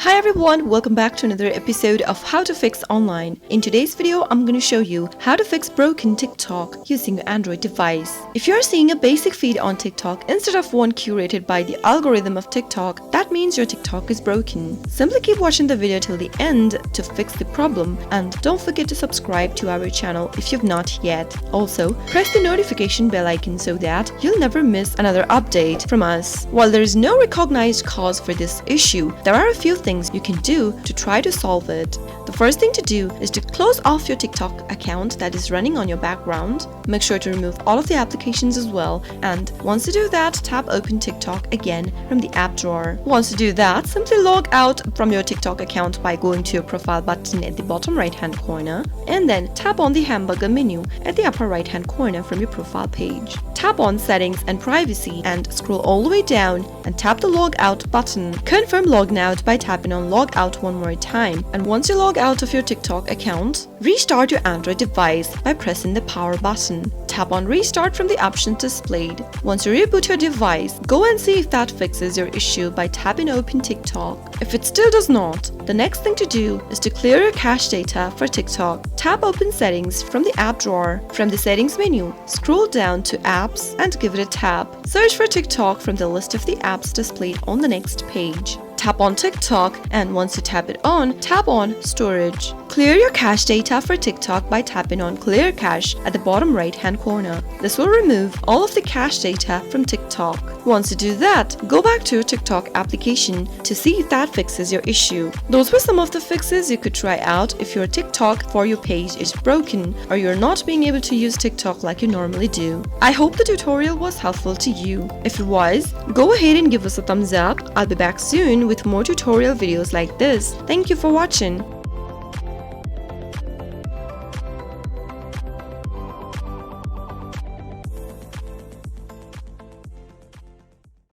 Hi everyone, welcome back to another episode of How to Fix Online. In today's video, I'm going to show you how to fix broken TikTok using your Android device. If you're seeing a basic feed on TikTok instead of one curated by the algorithm of TikTok, that means your TikTok is broken. Simply keep watching the video till the end to fix the problem, and don't forget to subscribe to our channel if you've not yet. Also, press the notification bell icon so that you'll never miss another update from us. While there is no recognized cause for this issue, there are a few things you can do to try to solve it. The first thing to do is to close off your TikTok account that is running on your background. Make sure to remove all of the applications as well, and once you do that, tap Open TikTok again from the app drawer. Once you do that, simply log out from your TikTok account by going to your profile button at the bottom right hand corner, and then tap on the hamburger menu at the upper right hand corner from your profile page. Tap on Settings and Privacy and scroll all the way down and tap the Log Out button. Confirm logging out by tapping on Log Out one more time, and once you log out of your TikTok account, restart your Android device by pressing the power button. Tap on Restart from the options displayed. Once you reboot your device, go and see if that fixes your issue by tapping Open TikTok. If it still does not, the next thing to do is to clear your cache data for TikTok. Tap Open Settings from the app drawer. From the Settings menu, scroll down to Apps and give it a tap. Search for TikTok from the list of the apps displayed on the next page. Tap on TikTok, and once you tap it on, tap on Storage. Clear your cache data for TikTok by tapping on Clear Cache at the bottom right hand corner. This will remove all of the cache data from TikTok. Once you do that, go back to your TikTok application to see if that fixes your issue. Those were some of the fixes you could try out if your TikTok For You page is broken or you're not being able to use TikTok like you normally do. I hope the tutorial was helpful to you. If it was, go ahead and give us a thumbs up. I'll be back soon with more tutorial videos like this. Thank you for watching.